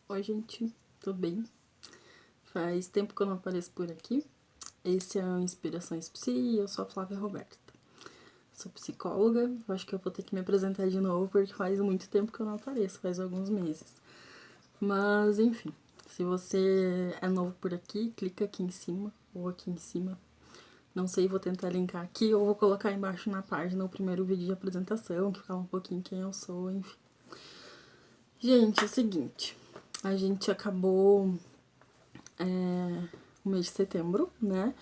Oi, gente, tudo bem? Faz tempo que eu não apareço por aqui. Esse é o Inspirações Psi e eu sou a Flávia Roberta. Sou psicóloga, eu acho que eu vou ter que me apresentar de novo porque faz muito tempo que eu não apareço, faz alguns meses. Mas, enfim, se você é novo por aqui, clica aqui em cima ou aqui em cima. Não sei, vou tentar linkar aqui ou vou colocar embaixo na página o primeiro vídeo de apresentação, que fala um pouquinho quem eu sou, enfim. Gente, é o seguinte, a gente acabou o mês de setembro, né?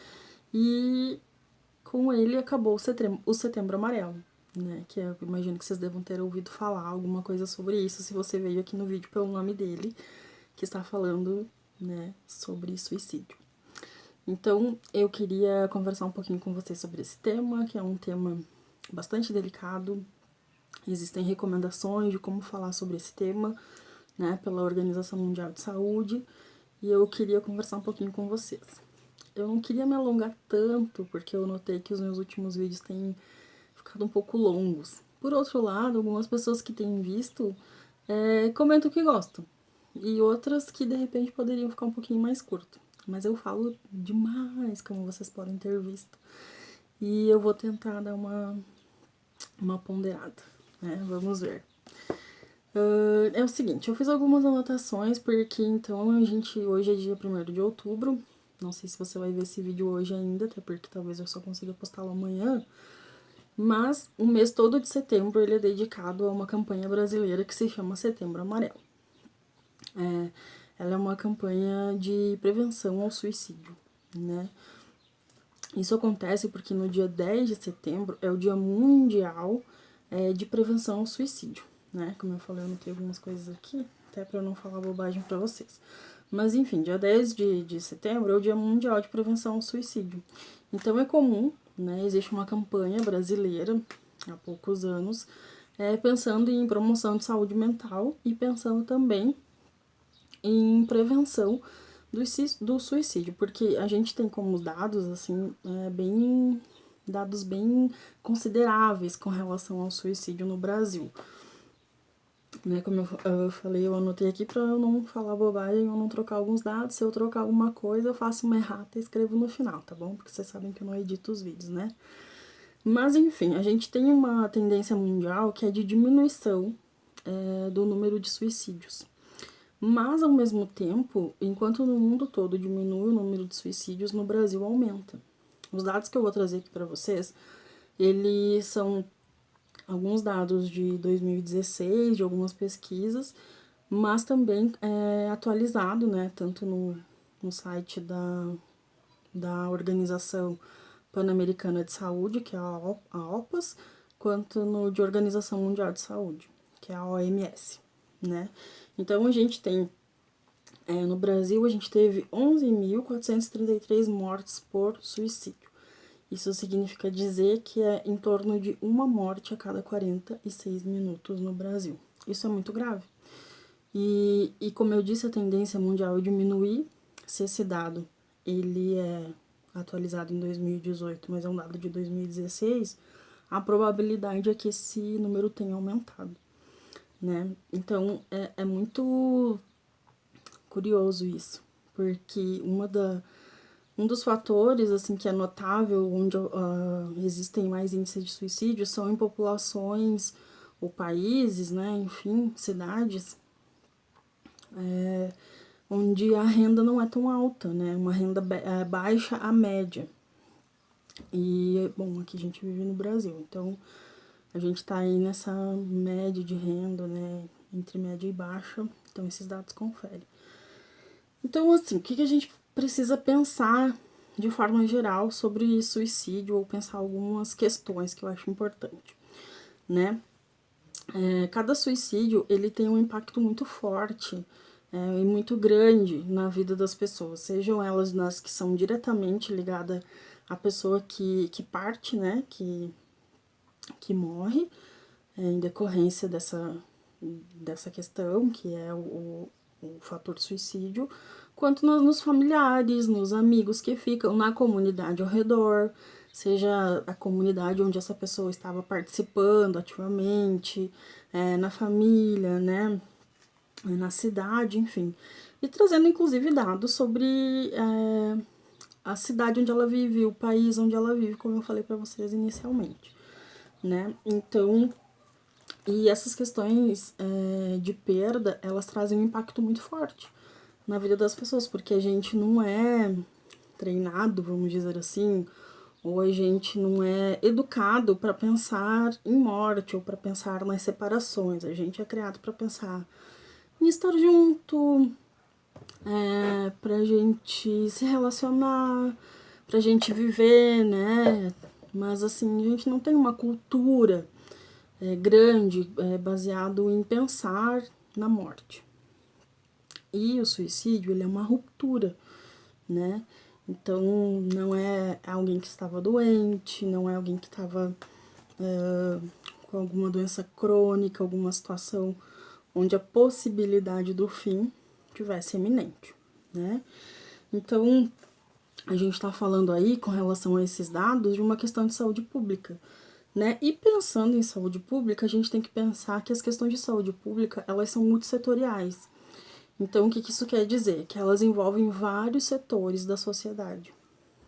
E com ele acabou o setembro amarelo, né? Que eu imagino que vocês devam ter ouvido falar alguma coisa sobre isso, se você veio aqui no vídeo pelo nome dele, que está falando, né, sobre suicídio. Então, eu queria conversar um pouquinho com vocês sobre esse tema, que é um tema bastante delicado. Existem recomendações de como falar sobre esse tema, né, pela Organização Mundial de Saúde, e eu queria conversar um pouquinho com vocês. Eu não queria me alongar tanto, porque eu notei que os meus últimos vídeos têm ficado um pouco longos. Por outro lado, algumas pessoas que têm visto comentam que gostam, e outras que de repente poderiam ficar um pouquinho mais curto. Mas eu falo demais, como vocês podem ter visto. E eu vou tentar dar uma ponderada, né? Vamos ver. É o seguinte, eu fiz algumas anotações, porque então hoje é dia 1º de outubro, não sei se você vai ver esse vídeo hoje ainda, até porque talvez eu só consiga postá-lo amanhã, mas o mês todo de setembro ele é dedicado a uma campanha brasileira que se chama Setembro Amarelo. Ela é uma campanha de prevenção ao suicídio, né? Isso acontece porque no dia 10 de setembro é o Dia Mundial de Prevenção ao Suicídio, né? Como eu falei, eu anotei algumas coisas aqui, até para não falar bobagem para vocês. Mas enfim, dia 10 de setembro é o Dia Mundial de Prevenção ao Suicídio. Então é comum, né? Existe uma campanha brasileira há poucos anos pensando em promoção de saúde mental e pensando também em prevenção do suicídio, porque a gente tem como dados, assim, dados bem consideráveis com relação ao suicídio no Brasil. Né, como eu falei, eu anotei aqui para eu não falar bobagem ou não trocar alguns dados. Se eu trocar alguma coisa, eu faço uma errata e escrevo no final, tá bom? Porque vocês sabem que eu não edito os vídeos, né? Mas, enfim, a gente tem uma tendência mundial que é de diminuição do número de suicídios. Mas, ao mesmo tempo, enquanto no mundo todo diminui o número de suicídios, no Brasil aumenta. Os dados que eu vou trazer aqui para vocês, eles são alguns dados de 2016, de algumas pesquisas, mas também atualizado, né, tanto no site da Organização Pan-Americana de Saúde, que é a OPAS, quanto no de Organização Mundial de Saúde, que é a OMS, né? Então, a gente tem, no Brasil, a gente teve 11.433 mortes por suicídio. Isso significa dizer que é em torno de uma morte a cada 46 minutos no Brasil. Isso é muito grave. E como eu disse, a tendência mundial é diminuir. Se esse dado ele é atualizado em 2018, mas é um dado de 2016, a probabilidade é que esse número tenha aumentado, né? Então, é muito curioso isso, porque um dos fatores, assim, que é notável, onde existem mais índices de suicídio, são em populações ou países, né, enfim, cidades, onde a renda não é tão alta, né, uma renda baixa à média. E, bom, aqui a gente vive no Brasil, então a gente tá aí nessa média de renda, né, entre média e baixa, então esses dados conferem. Então, assim, o que a gente precisa pensar de forma geral sobre suicídio, ou pensar algumas questões que eu acho importante, né? Cada suicídio, ele tem um impacto muito forte e muito grande na vida das pessoas, sejam elas nas que são diretamente ligadas à pessoa que parte, né, que morre em decorrência dessa questão, que é o fator suicídio, quanto nos familiares, nos amigos que ficam na comunidade ao redor, seja a comunidade onde essa pessoa estava participando ativamente, na família, né? na cidade, enfim. E trazendo, inclusive, dados sobre a cidade onde ela vive, o país onde ela vive, como eu falei para vocês inicialmente, né? Então, e essas questões de perda, elas trazem um impacto muito forte na vida das pessoas, porque a gente não é treinado, vamos dizer assim, ou a gente não é educado para pensar em morte ou para pensar nas separações. A gente é criado para pensar em estar junto, pra gente se relacionar, pra gente viver, né? Mas assim, a gente não tem uma cultura grande baseado em pensar na morte. E o suicídio, ele é uma ruptura, né? Então, não é alguém que estava doente, não é alguém que estava com alguma doença crônica, alguma situação onde a possibilidade do fim tivesse iminente, né? Então, a gente está falando aí, com relação a esses dados, de uma questão de saúde pública, né? E pensando em saúde pública, a gente tem que pensar que as questões de saúde pública, elas são multissetoriais. Então, o que isso quer dizer? Que elas envolvem vários setores da sociedade,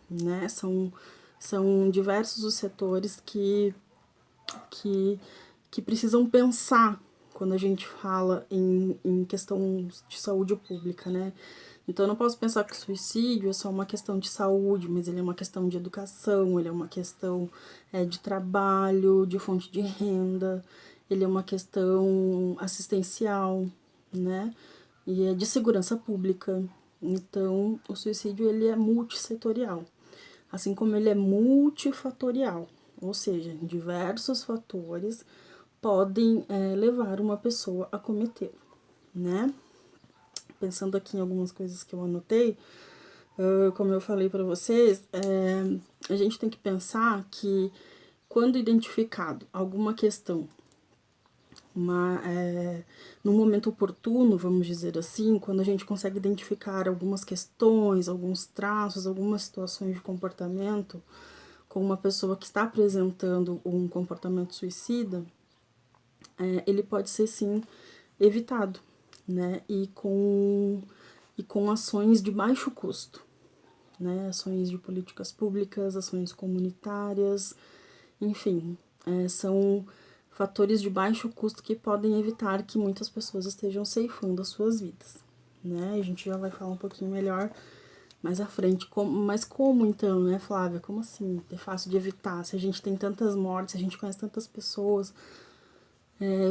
né? São diversos os setores que, que precisam pensar quando a gente fala em questão de saúde pública, né? Então, eu não posso pensar que o suicídio é só uma questão de saúde, mas ele é uma questão de educação, ele é uma questão de trabalho, de fonte de renda, ele é uma questão assistencial, né? E é de segurança pública. Então, o suicídio, ele é multissetorial, assim como ele é multifatorial, ou seja, diversos fatores podem levar uma pessoa a cometer, né? Pensando aqui em algumas coisas que eu anotei, como eu falei para vocês, a gente tem que pensar que quando identificado alguma questão no momento oportuno, vamos dizer assim, quando a gente consegue identificar algumas questões, alguns traços, algumas situações de comportamento com uma pessoa que está apresentando um comportamento suicida, ele pode ser sim evitado, né? E com ações de baixo custo, né? Ações de políticas públicas, ações comunitárias, enfim, são fatores de baixo custo que podem evitar que muitas pessoas estejam ceifando as suas vidas, né? A gente já vai falar um pouquinho melhor mais à frente. Mas como então, né, Flávia? Como assim? É fácil de evitar? Se a gente tem tantas mortes, se a gente conhece tantas pessoas,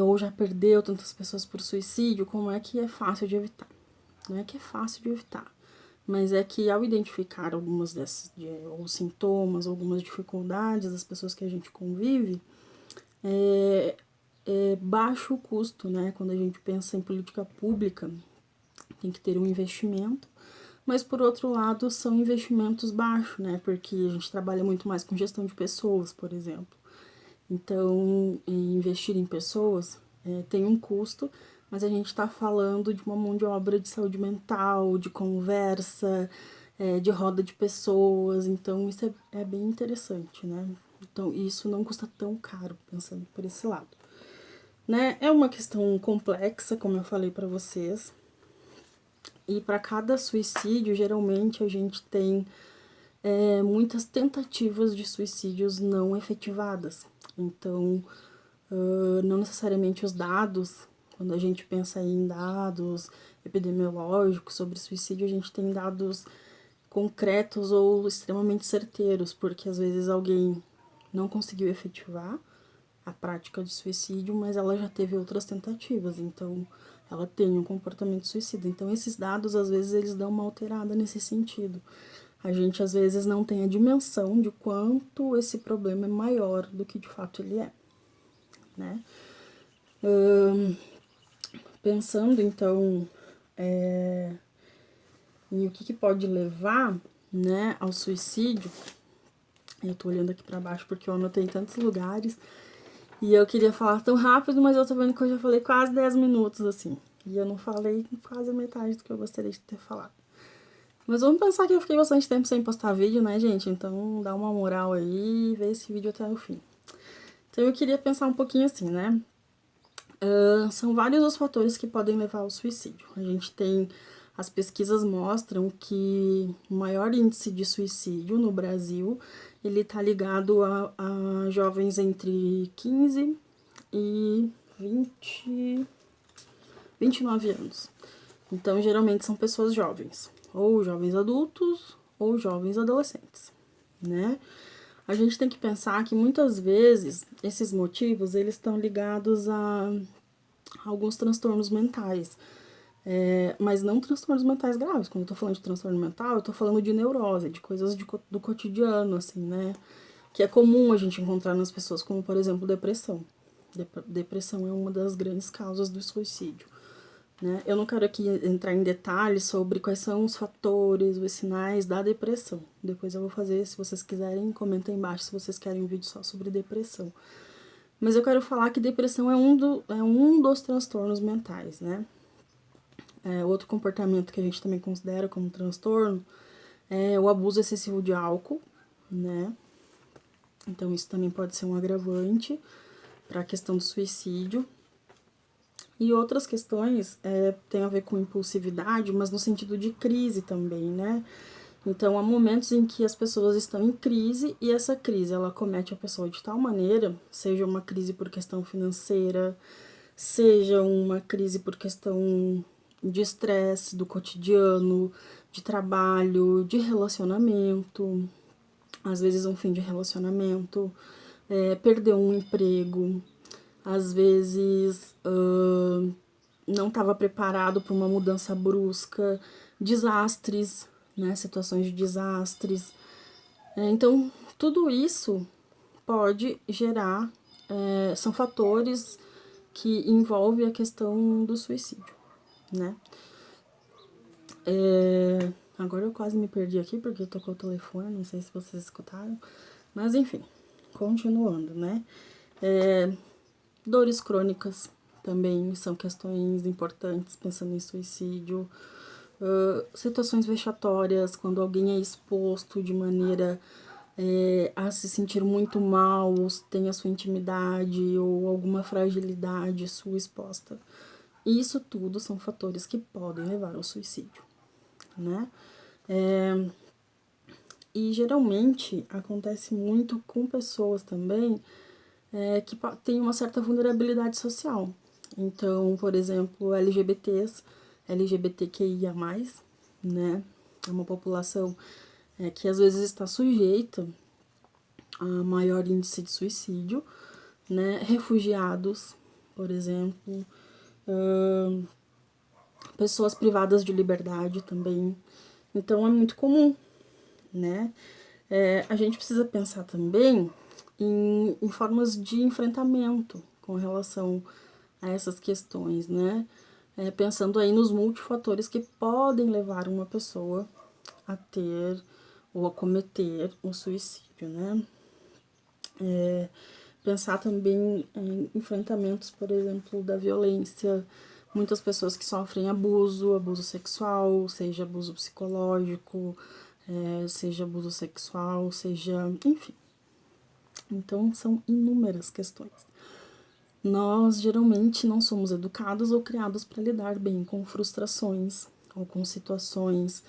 ou já perdeu tantas pessoas por suicídio, como é que é fácil de evitar? Não é que é fácil de evitar, mas é que ao identificar algumas dessas, ou sintomas, algumas dificuldades das pessoas que a gente convive, é baixo o custo, né? Quando a gente pensa em política pública, tem que ter um investimento, mas por outro lado são investimentos baixos, né? Porque a gente trabalha muito mais com gestão de pessoas, por exemplo. Então, investir em pessoas tem um custo, mas a gente está falando de uma mão de obra de saúde mental, de conversa, de roda de pessoas, então isso é bem interessante, né? Então, isso não custa tão caro, pensando por esse lado. Né? É uma questão complexa, como eu falei para vocês, e para cada suicídio, geralmente a gente tem muitas tentativas de suicídios não efetivadas. Então, não necessariamente os dados, quando a gente pensa em dados epidemiológicos sobre suicídio, a gente tem dados concretos ou extremamente certeiros, porque às vezes alguém não conseguiu efetivar a prática de suicídio, mas ela já teve outras tentativas, então ela tem um comportamento suicida. Então esses dados, às vezes, eles dão uma alterada nesse sentido. A gente, às vezes, não tem a dimensão de quanto esse problema é maior do que de fato ele é, né? Pensando, então, em o que pode levar, né, ao suicídio, eu tô olhando aqui para baixo porque eu anotei em tantos lugares, e eu queria falar tão rápido, mas eu tô vendo que eu já falei quase 10 minutos, assim. E eu não falei quase a metade do que eu gostaria de ter falado. Mas vamos pensar que eu fiquei bastante tempo sem postar vídeo, né, gente? Então dá uma moral aí e vê esse vídeo até o fim. Então eu queria pensar um pouquinho assim, né? São vários os fatores que podem levar ao suicídio. A gente tem, as pesquisas mostram que o maior índice de suicídio no Brasil, ele está ligado a jovens entre 15 e 29 anos. Então, geralmente são pessoas jovens, ou jovens adultos, ou jovens adolescentes, né? A gente tem que pensar que muitas vezes esses motivos, eles estão ligados a alguns transtornos mentais, mas não transtornos mentais graves. Quando eu tô falando de transtorno mental, eu tô falando de neurose, de coisas do cotidiano, assim, né? Que é comum a gente encontrar nas pessoas, como, por exemplo, depressão. Depressão é uma das grandes causas do suicídio, né? Eu não quero aqui entrar em detalhes sobre quais são os fatores, os sinais da depressão. Depois eu vou fazer, se vocês quiserem, comenta aí embaixo se vocês querem um vídeo só sobre depressão. Mas eu quero falar que depressão é um dos transtornos mentais, né? Outro comportamento que a gente também considera como transtorno é o abuso excessivo de álcool, né? Então, isso também pode ser um agravante para a questão do suicídio. E outras questões têm a ver com impulsividade, mas no sentido de crise também, né? Então, há momentos em que as pessoas estão em crise e essa crise, ela comete a pessoa de tal maneira, seja uma crise por questão financeira, seja uma crise por questão de estresse do cotidiano, de trabalho, de relacionamento, às vezes um fim de relacionamento, perder um emprego, às vezes não estava preparado para uma mudança brusca, desastres, né, situações de desastres. Então, tudo isso pode gerar, são fatores que envolvem a questão do suicídio, né? Agora eu quase me perdi aqui porque tocou o telefone, não sei se vocês escutaram, mas enfim, continuando, né? Dores crônicas também são questões importantes pensando em suicídio. Situações vexatórias, quando alguém é exposto de maneira a se sentir muito mal, ou tem a sua intimidade ou alguma fragilidade sua exposta. Isso tudo são fatores que podem levar ao suicídio, né? E geralmente acontece muito com pessoas também que têm uma certa vulnerabilidade social. Então, por exemplo, LGBTs, LGBTQIA+, né? É uma população que às vezes está sujeita a maior índice de suicídio, né? Refugiados, por exemplo, pessoas privadas de liberdade também. Então, é muito comum, né? A gente precisa pensar também em formas de enfrentamento com relação a essas questões, né? Pensando aí nos multifatores que podem levar uma pessoa a ter ou a cometer o suicídio, né? Pensar também em enfrentamentos, por exemplo, da violência. Muitas pessoas que sofrem abuso sexual, seja abuso psicológico, seja abuso sexual, seja, enfim. Então, são inúmeras questões. Nós geralmente não somos educados ou criados para lidar bem com frustrações ou com situações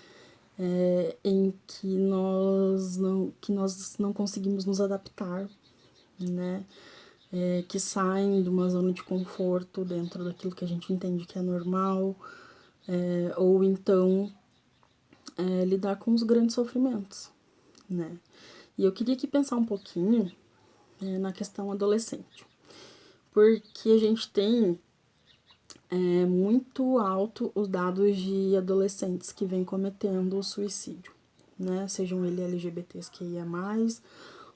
em que nós não conseguimos nos adaptar, né? Que saem de uma zona de conforto dentro daquilo que a gente entende que é normal, ou então lidar com os grandes sofrimentos, né? E eu queria aqui pensar um pouquinho na questão adolescente, porque a gente tem muito alto os dados de adolescentes que vêm cometendo o suicídio, né? Sejam eles LGBTs que ia mais,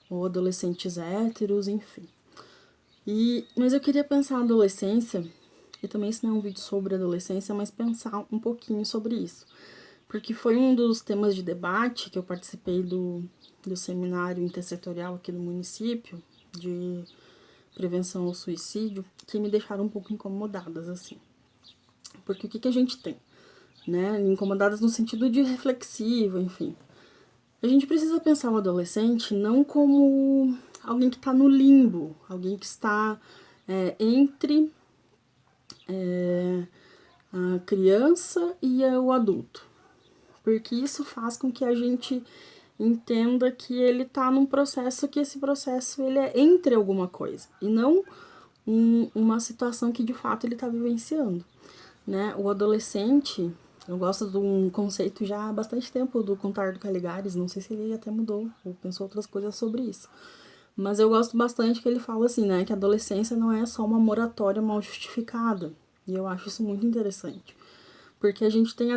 ou adolescentes héteros, enfim. Mas eu queria pensar a adolescência, e também isso não é um vídeo sobre adolescência, mas pensar um pouquinho sobre isso. Porque foi um dos temas de debate que eu participei do seminário intersetorial aqui do município, de prevenção ao suicídio, que me deixaram um pouco incomodadas, assim. Porque o que a gente tem? Né? Incomodadas no sentido de reflexivo, enfim. A gente precisa pensar o adolescente não como alguém que está no limbo, alguém que está entre a criança e o adulto. Porque isso faz com que a gente entenda que ele tá num processo, que esse processo ele é entre alguma coisa e não uma situação que de fato ele tá vivenciando, né? O adolescente, eu gosto de um conceito já há bastante tempo do Contar do Caligares, não sei se ele até mudou ou pensou outras coisas sobre isso. Mas eu gosto bastante que ele fala assim, né, que a adolescência não é só uma moratória mal justificada. E eu acho isso muito interessante. Porque a gente tem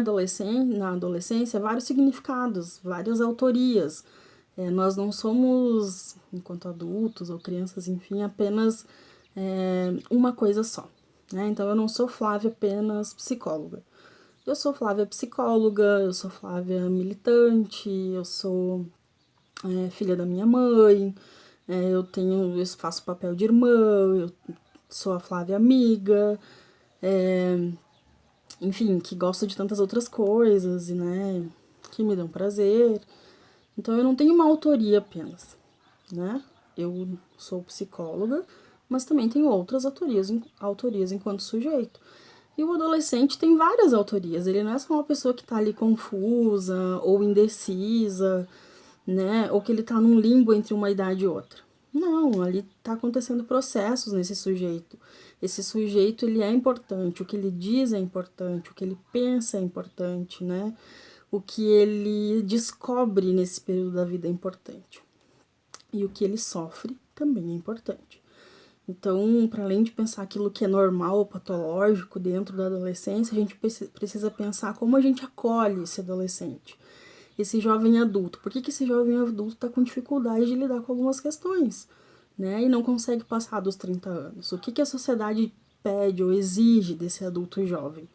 na adolescência vários significados, várias autorias. Nós não somos, enquanto adultos ou crianças, enfim, apenas uma coisa só. Né? Então eu não sou Flávia apenas psicóloga. Eu sou Flávia psicóloga, eu sou Flávia militante, eu sou filha da minha mãe, eu faço papel de irmã, eu sou a Flávia amiga, enfim, que gosto de tantas outras coisas, e, né, que me dão prazer. Então eu não tenho uma autoria apenas, né? Eu sou psicóloga, mas também tenho outras autorias enquanto sujeito. E o adolescente tem várias autorias, ele não é só uma pessoa que tá ali confusa ou indecisa, né? Ou que ele tá num limbo entre uma idade e outra. Não, ali tá acontecendo processos nesse sujeito. Esse sujeito, ele é importante, o que ele diz é importante, o que ele pensa é importante, né? O que ele descobre nesse período da vida é importante. E o que ele sofre também é importante. Então, para além de pensar aquilo que é normal ou patológico dentro da adolescência, a gente precisa pensar como a gente acolhe esse adolescente, esse jovem adulto. Por que esse jovem adulto está com dificuldade de lidar com algumas questões, né? E não consegue passar dos 30 anos? O que a sociedade pede ou exige desse adulto jovem,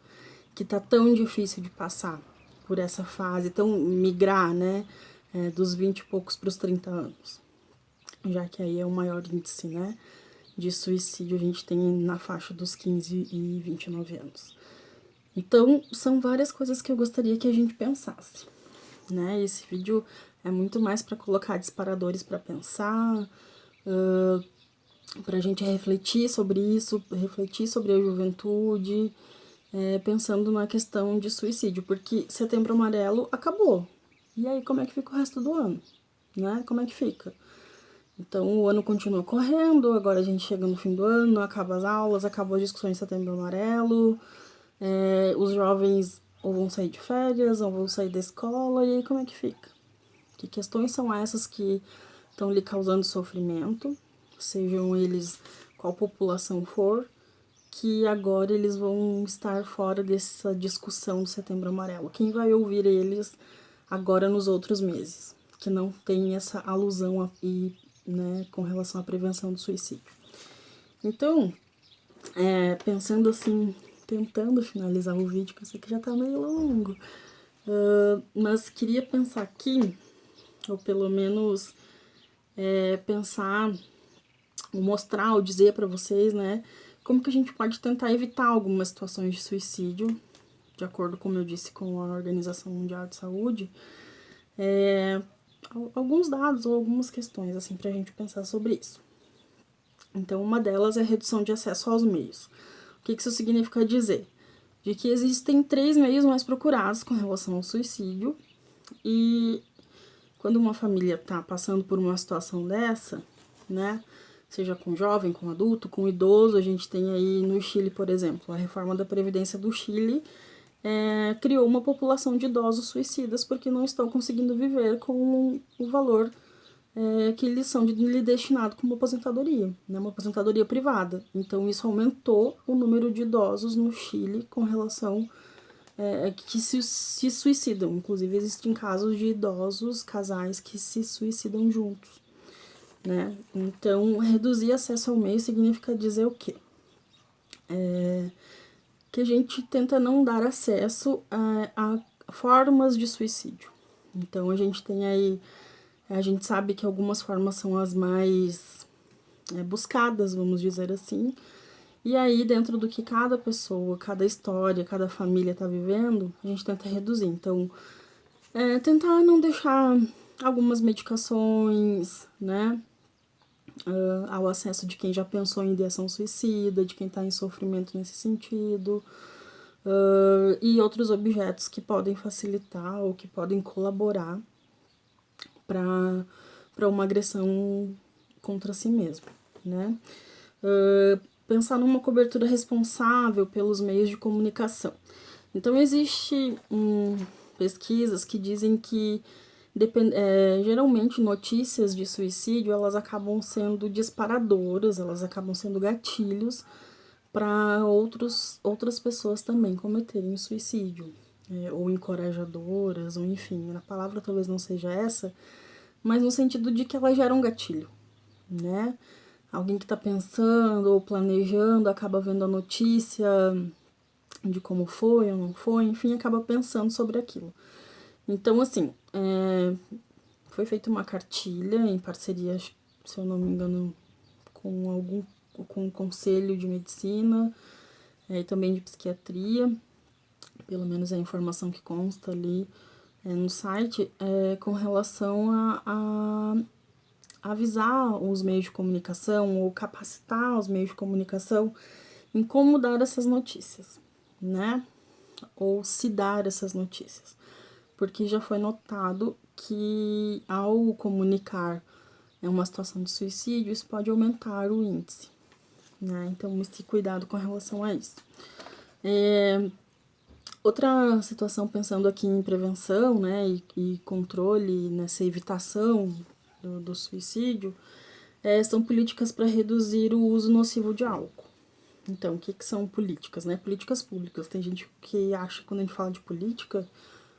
que tá tão difícil de passar por essa fase, tão migrar, né? Dos 20 e poucos para os 30 anos. Já que aí é o maior índice, né? De suicídio a gente tem na faixa dos 15 e 29 anos. Então, são várias coisas que eu gostaria que a gente pensasse, né? Esse vídeo é muito mais para colocar disparadores para pensar, para a gente refletir sobre isso, refletir sobre a juventude, pensando na questão de suicídio, porque Setembro Amarelo acabou. E aí, como é que fica o resto do ano? Né? Como é que fica? Então, o ano continua correndo, agora a gente chega no fim do ano, acaba as aulas, acabou as discussões de Setembro Amarelo, os jovens ou vão sair de férias, ou vão sair da escola, e aí como é que fica? Que questões são essas que estão lhe causando sofrimento, sejam eles qual população for, que agora eles vão estar fora dessa discussão do Setembro Amarelo? Quem vai ouvir eles agora nos outros meses? Que não tem essa alusão né, com relação à prevenção do suicídio. Então, pensando assim, tentando finalizar o vídeo, que eu sei que já tá meio longo, mas queria pensar aqui, ou pelo menos pensar, ou mostrar, ou dizer para vocês, né, como que a gente pode tentar evitar algumas situações de suicídio, de acordo, como eu disse, com a Organização Mundial de Saúde, alguns dados ou algumas questões, assim, pra gente pensar sobre isso. Então, uma delas é a redução de acesso aos meios. O que isso significa dizer? De que existem 3 meios mais procurados com relação ao suicídio, e quando uma família está passando por uma situação dessa, né, seja com jovem, com adulto, com idoso, a gente tem aí no Chile, por exemplo, a reforma da Previdência do Chile criou uma população de idosos suicidas porque não estão conseguindo viver com o valor que lhes são lhe destinado como aposentadoria, né, uma aposentadoria privada. Então isso aumentou o número de idosos no Chile com relação que se suicidam. Inclusive existem casos de idosos, casais que se suicidam juntos, né? Então reduzir acesso ao meio significa dizer o quê? Que a gente tenta não dar acesso a formas de suicídio. Então a gente tem aí, a gente sabe que algumas formas são as mais buscadas, vamos dizer assim, e aí dentro do que cada pessoa, cada história, cada família tá vivendo, a gente tenta reduzir. Então, tentar não deixar algumas medicações, né, ao acesso de quem já pensou em ideação suicida, de quem está em sofrimento nesse sentido, e outros objetos que podem facilitar ou que podem colaborar para uma agressão contra si mesmo, né? Pensar numa cobertura responsável pelos meios de comunicação. Então, existe pesquisas que dizem que geralmente notícias de suicídio, elas acabam sendo disparadoras, elas acabam sendo gatilhos para outras pessoas também cometerem suicídio, ou encorajadoras, ou enfim, a palavra talvez não seja essa, mas no sentido de que elas geram um gatilho, né? Alguém que está pensando ou planejando acaba vendo a notícia de como foi ou não foi, enfim, acaba pensando sobre aquilo. Então, assim, foi feita uma cartilha em parceria, se eu não me engano, com o Conselho de Medicina e também de Psiquiatria, pelo menos é a informação que consta ali no site, com relação a avisar os meios de comunicação ou capacitar os meios de comunicação em como dar essas notícias, né? Ou se dar essas notícias. Porque já foi notado que ao comunicar uma situação de suicídio, isso pode aumentar o índice, né? Então, esse cuidado com relação a isso. Outra situação, pensando aqui em prevenção, né, e controle, nessa evitação do suicídio, são políticas para reduzir o uso nocivo de álcool. Então, o que são políticas, né? Políticas públicas. Tem gente que acha que quando a gente fala de política,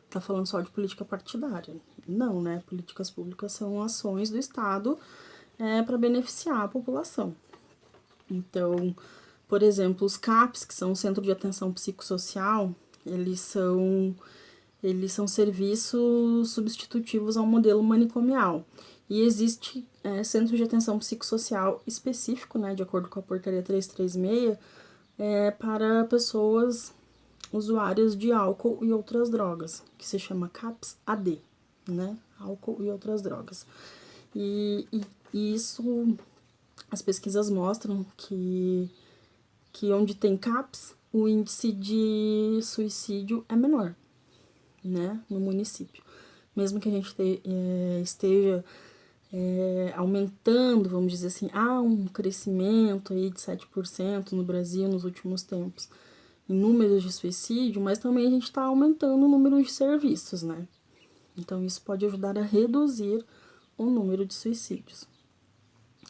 tá falando só de política partidária. Não, né? Políticas públicas são ações do Estado para beneficiar a população. Então, por exemplo, os CAPs, que são o Centro de Atenção Psicossocial, eles são serviços substitutivos ao modelo manicomial. E existe centro de atenção psicossocial específico, né, de acordo com a portaria 336, para pessoas usuárias de álcool e outras drogas, que se chama CAPS-AD, né, álcool e outras drogas. E isso, as pesquisas mostram que onde tem CAPS, o índice de suicídio é menor, né, no município. Mesmo que a gente esteja aumentando, vamos dizer assim, há um crescimento aí de 7% no Brasil nos últimos tempos em números de suicídio, mas também a gente está aumentando o número de serviços, né? Então, isso pode ajudar a reduzir o número de suicídios.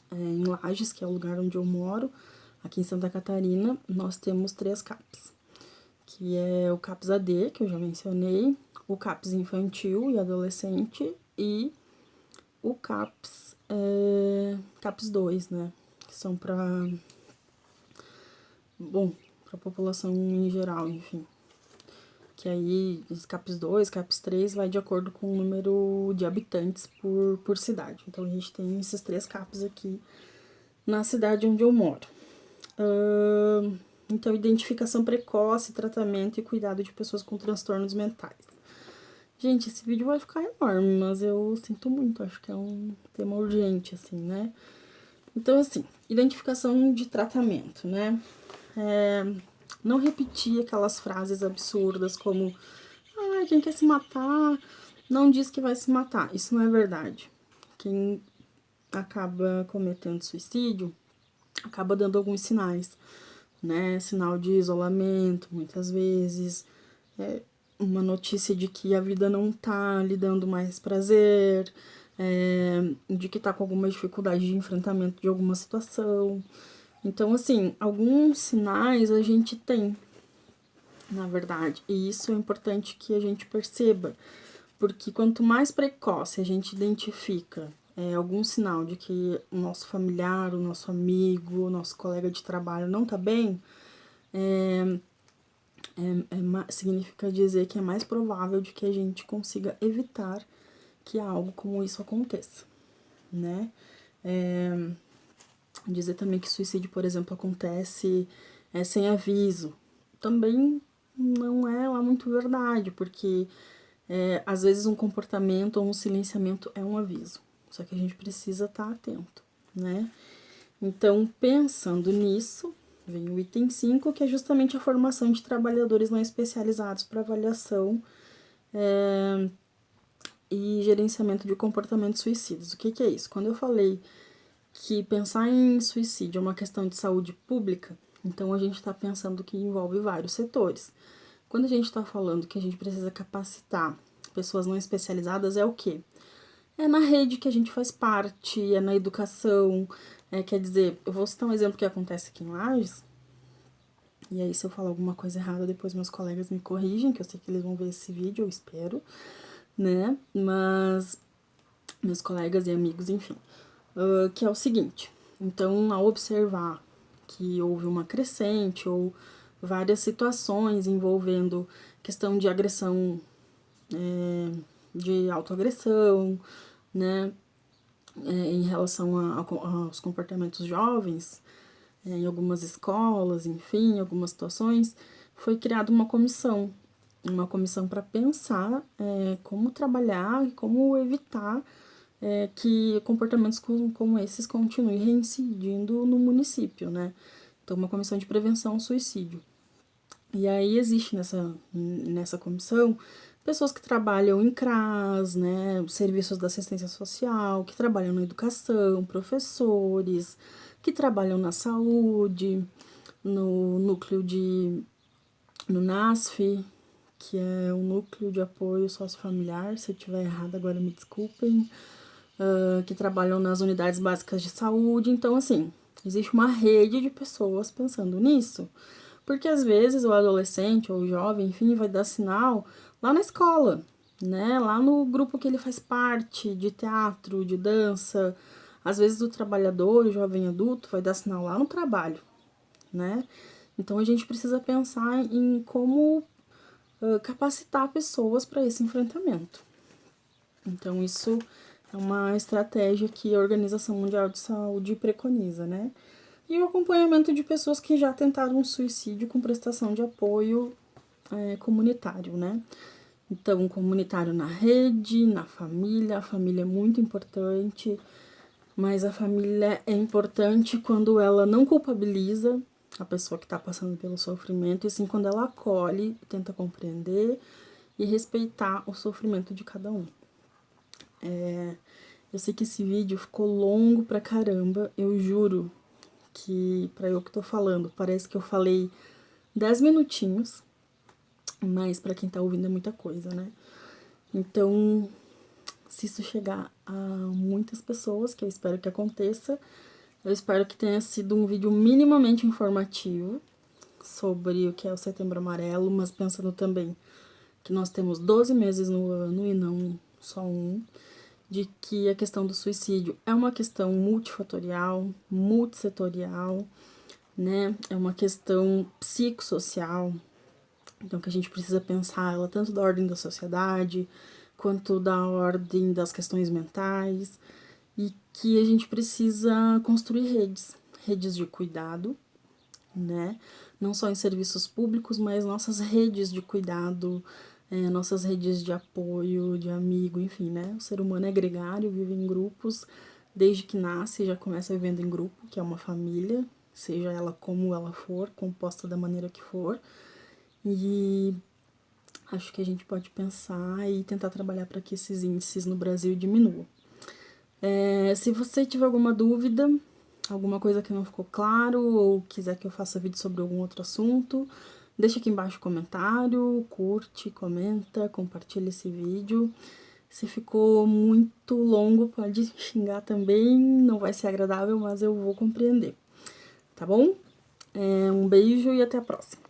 Em Lages, que é o lugar onde eu moro, aqui em Santa Catarina, nós temos 3 CAPs, que é o CAPS-AD, que eu já mencionei, o CAPS infantil e adolescente e o CAPS, CAPS 2, né, que são para a população em geral, enfim. Que aí, CAPS 2, CAPS 3, vai de acordo com o número de habitantes por cidade. Então, a gente tem esses 3 CAPs aqui na cidade onde eu moro. Então, identificação precoce, tratamento e cuidado de pessoas com transtornos mentais. Gente, esse vídeo vai ficar enorme, mas eu sinto muito, acho que é um tema urgente, assim, né? Então, assim, identificação de tratamento, né? Não repetir aquelas frases absurdas como quem quer se matar não diz que vai se matar. Isso não é verdade. Quem acaba cometendo suicídio acaba dando alguns sinais, né? Sinal de isolamento, muitas vezes, uma notícia de que a vida não tá lhe dando mais prazer, de que tá com alguma dificuldade de enfrentamento de alguma situação. Então, assim, alguns sinais a gente tem, na verdade, e isso é importante que a gente perceba, porque quanto mais precoce a gente identifica algum sinal de que o nosso familiar, o nosso amigo, o nosso colega de trabalho não tá bem, significa dizer que é mais provável de que a gente consiga evitar que algo como isso aconteça, né? Dizer também que suicídio, por exemplo, acontece sem aviso, também não é lá muito verdade, porque às vezes um comportamento ou um silenciamento é um aviso, só que a gente precisa estar atento, né? Então, pensando nisso, vem o item 5, que é justamente a formação de trabalhadores não especializados para avaliação e gerenciamento de comportamentos suicidas. O que é isso? Quando eu falei que pensar em suicídio é uma questão de saúde pública, então a gente está pensando que envolve vários setores. Quando a gente está falando que a gente precisa capacitar pessoas não especializadas, é o quê? É na rede que a gente faz parte, é na educação, quer dizer, eu vou citar um exemplo que acontece aqui em Lages, e aí se eu falar alguma coisa errada, depois meus colegas me corrigem, que eu sei que eles vão ver esse vídeo, eu espero, né? Mas meus colegas e amigos, enfim, que é o seguinte, então, ao observar que houve uma crescente ou várias situações envolvendo questão de agressão, de autoagressão, né, em relação aos comportamentos jovens, em algumas escolas, enfim, em algumas situações, foi criada uma comissão para pensar como trabalhar e como evitar que comportamentos como esses continuem reincidindo no município, né? Então, uma comissão de prevenção ao suicídio. E aí existe nessa comissão pessoas que trabalham em CRAS, né, serviços da assistência social, que trabalham na educação, professores, que trabalham na saúde, no núcleo no NASF, que é o Núcleo de Apoio Sociofamiliar, se eu estiver errado agora me desculpem, que trabalham nas unidades básicas de saúde. Então, assim, existe uma rede de pessoas pensando nisso. Porque às vezes o adolescente ou o jovem, enfim, vai dar sinal lá na escola, né? Lá no grupo que ele faz parte, de teatro, de dança. Às vezes o trabalhador, o jovem adulto, vai dar sinal lá no trabalho, né? Então a gente precisa pensar em como capacitar pessoas para esse enfrentamento. Então isso é uma estratégia que a Organização Mundial de Saúde preconiza, né? E o acompanhamento de pessoas que já tentaram suicídio com prestação de apoio comunitário, né? Então, comunitário na rede, na família, a família é muito importante, mas a família é importante quando ela não culpabiliza a pessoa que está passando pelo sofrimento, e sim quando ela acolhe, tenta compreender e respeitar o sofrimento de cada um. Eu sei que esse vídeo ficou longo pra caramba, eu juro que, pra eu que tô falando, parece que eu falei 10 minutinhos, mas pra quem tá ouvindo é muita coisa, né? Então, se isso chegar a muitas pessoas, que eu espero que aconteça, eu espero que tenha sido um vídeo minimamente informativo sobre o que é o Setembro Amarelo, mas pensando também que nós temos 12 meses no ano e não só um, de que a questão do suicídio é uma questão multifatorial, multissetorial, né? É uma questão psicossocial, então que a gente precisa pensar ela tanto da ordem da sociedade, quanto da ordem das questões mentais, e que a gente precisa construir redes de cuidado, né? Não só em serviços públicos, mas nossas redes de cuidado, nossas redes de apoio, de amigo, enfim, né? O ser humano é gregário, vive em grupos, desde que nasce já começa vivendo em grupo, que é uma família, seja ela como ela for, composta da maneira que for. E acho que a gente pode pensar e tentar trabalhar para que esses índices no Brasil diminuam. Se você tiver alguma dúvida, alguma coisa que não ficou claro, ou quiser que eu faça vídeo sobre algum outro assunto, deixa aqui embaixo o comentário, curte, comenta, compartilha esse vídeo. Se ficou muito longo, pode xingar também, não vai ser agradável, mas eu vou compreender, tá bom? Um beijo e até a próxima.